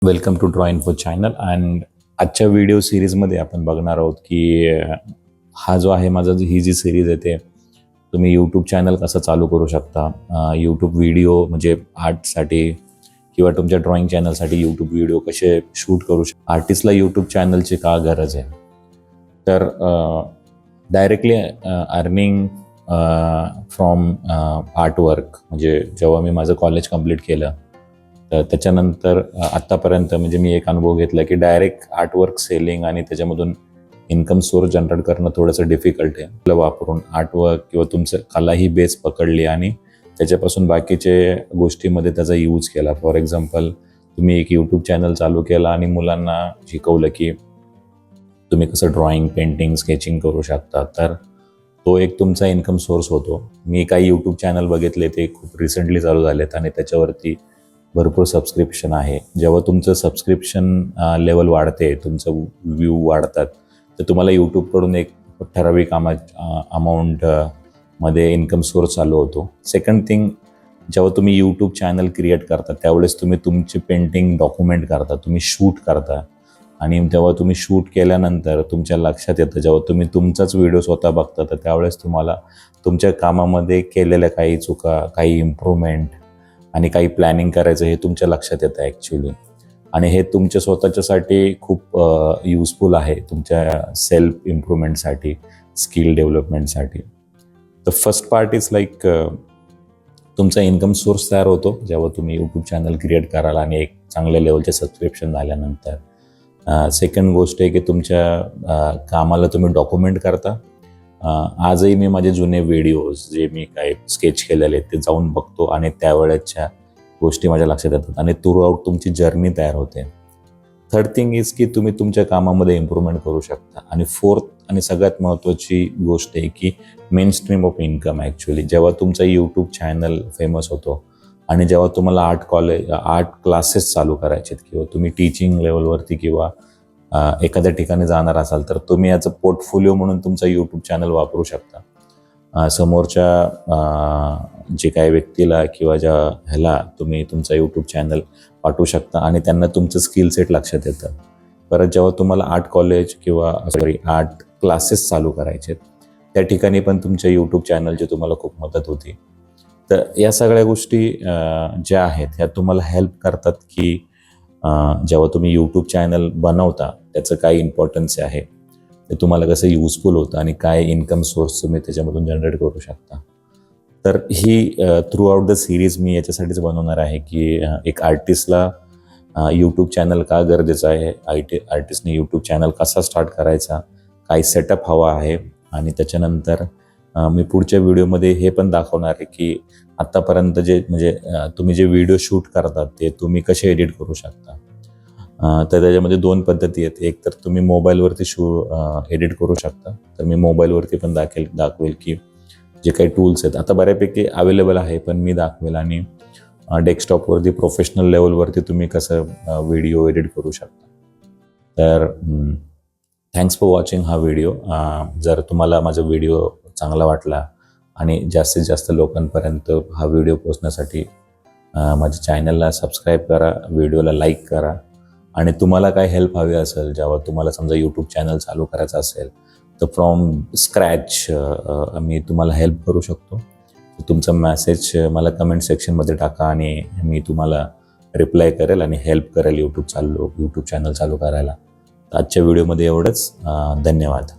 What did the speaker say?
Welcome to Draw Info channel. And आजच्या video सिरीजमध्ये आपण बघणार आहोत की हा जो आहे माझा ही जी सिरीज आहे ते तुम्ही यूट्यूब चॅनल कसं चालू करू शकता. यूट्यूब व्हिडिओ म्हणजे आर्टसाठी किंवा तुमच्या ड्रॉइंग चॅनलसाठी यूट्यूब व्हिडिओ कसे शूट करू शकता. आर्टिस्टला यूट्यूब चॅनलची का गरज आहे, तर डायरेक्टली अर्निंग फ्रॉम आर्टवर्क. म्हणजे जेव्हा मी माझं कॉलेज कंप्लीट केलं तर त्याच्यानंतर आत्तापर्यंत म्हणजे मी एक अनुभव घेतला की डायरेक्ट आर्टवर्क सेलिंग आणि त्याच्यामधून इन्कम सोर्स जनरेट करणं थोडंसं डिफिकल्ट आहे. आपलं वापरून आर्टवर्क किंवा तुमचं कला ही बेस पकडली आणि त्याच्यापासून बाकीचे गोष्टीमध्ये त्याचा यूज केला. फॉर एक्झाम्पल, तुम्ही एक यूट्यूब चॅनल चालू केला आणि मुलांना शिकवलं की तुम्ही कसं ड्रॉइंग, पेंटिंग, स्केचिंग करू शकता, तर तो एक तुमचा इन्कम सोर्स होतो. मी काही यूट्यूब चॅनल बघितले, ते खूप रिसेंटली चालू झालेत आणि त्याच्यावरती भरपूर सबस्क्रिप्शन आहे. जेव्हा तुमचं सबस्क्रिप्शन लेवल वाढते, तुमचं व्ह्यू वाढतात, तर तुम्हाला यूट्यूबकडून एक ठराविक अमाऊंट मध्ये इन्कम सोर्स चालू होतो. सेकंड थिंग, जेव्हा तुम्ही यूट्यूब चॅनल क्रिएट करता त्यावेळेस तुम्ही तुमची पेंटिंग डॉक्युमेंट करता, तुम्ही शूट करता आणि तेव्हा तुम्ही शूट केल्यानंतर तुमच्या लक्षात येतं, जेव्हा तुम्ही तुमचाच व्हिडिओ स्वतः बघता तर त्यावेळेस तुम्हाला तुमच्या कामामध्ये केलेल्या काही चुका, काही इम्प्रूव्हमेंट आणि काही प्लॅनिंग करायचं हे तुमच्या लक्षात येतं ॲक्च्युली. आणि हे तुमच्या स्वतःच्यासाठी खूप युजफुल आहे, तुमच्या सेल्फ इम्प्रूव्हमेंटसाठी, स्किल डेव्हलपमेंटसाठी. The first part is like तुमचा इन्कम सोर्स तयार होतो जेव्हा तुम्ही यूट्यूब चॅनल क्रिएट कराल आणि एक चांगल्या लेवलचे सबस्क्रिप्शन झाल्यानंतर. सेकंड गोष्ट आहे की तुमच्या कामाला तुम्ही डॉक्युमेंट करता. आजही मी माझे जुने व्हिडिओज जे मी काय स्केच केलेले ते जाऊन बघतो आणि त्यावेळेच्या गोष्टी माझ्या लक्षात येतात आणि थ्रू आउट तुमची जर्नी तयार होते. थर्ड थिंग इज की तुम्ही तुमच्या कामामध्ये इम्प्रूव्हमेंट करू शकता. आणि फोर्थ आणि सगळ्यात महत्त्वाची गोष्ट आहे की main stream of income. Actually जेव्हा तुमचा यूट्यूब चॅनल फेमस होतो आणि जेव्हा तुम्हाला आर्ट क्लासेस चालू करायचे किंवा तुम्ही टीचिंग लेवलवरती किंवा एखाद्या ठिकाणी जाणार असाल, तर तुम्ही याचं पोर्टफोलिओ म्हणून तुमचा यूट्यूब चॅनल वापरू शकता. समोरच्या जे काही व्यक्तीला किंवा ज्या ह्याला तुम्ही तुमचा यूट्यूब चॅनल पाठवू शकता आणि त्यांना तुमचं स्किल सेट लक्षात येतं. परत जेव्हा तुम्हाला आर्ट कॉलेज किंवा आर्ट क्लासेस चालू करायचे, त्या ठिकाणी पण तुमच्या यूट्यूब चॅनलची तुम्हाला खूप मदत होती. तर या सगळ्या गोष्टी ज्या आहेत ह्या तुम्हाला हेल्प करतात की जेव्हा तुम्ही यूट्यूब चॅनल बनवता त्याचं काय इम्पॉर्टन्स आहे, ते तुम्हाला कसं युजफुल होतं आणि काय इन्कम सोर्स तुम्ही त्याच्यामधून जनरेट करू शकता. तर ही थ्रू आउट द सिरीज मी याच्यासाठीच बनवणार आहे की एक आर्टिस्टला यूट्यूब चॅनल का गरजेचं आहे, आर्टिस्टने यूट्यूब चॅनल कसा स्टार्ट करायचा, काय सेटअप हवा आहे, आणि त्याच्यानंतर मी पुढच्या व्हिडिओमध्ये हे पण दाखवणार आहे की आत्तापर्यंत म्हणजे तुम्ही जे व्हिडिओ शूट करतात ते तुम्ही कसे एडिट करू शकता. तर त्याच्यामध्ये दोन पद्धती आहेत. एक तर तुम्ही मोबाईलवरती एडिट करू शकता, तर मी मोबाईलवरती पण दाखवेल की जे काही टूल्स आहेत आता बऱ्यापैकी अवेलेबल आहे, पण मी दाखवेल. आणि डेस्कटॉपवरती प्रोफेशनल लेवलवरती तुम्ही कसं व्हिडिओ एडिट करू शकता. तर थँक्स फॉर वॉचिंग हा व्हिडिओ. जर तुम्हाला माझा व्हिडिओ चांगला वाटला आणि जास्तीत जास्त लोकांपर्यंत हा व्हिडिओ पोहोचण्यासाठी माझ्या चॅनलला सबस्क्राईब करा, व्हिडिओला लाईक करा. आणि तुम्हाला काय हेल्प हवी असेल, जेव्हा तुम्हाला समजा यूट्यूब चॅनल चालू करायचं असेल, तर फ्रॉम स्क्रॅच मी तुम्हाला हेल्प करू शकतो. तुमचा मेसेज मला कमेंट सेक्शनमध्ये टाका आणि मी तुम्हाला रिप्लाय करेल आणि हेल्प करेल यूट्यूब चॅनल चालू करायला. आजच्या व्हिडिओमध्ये एवढंच. धन्यवाद.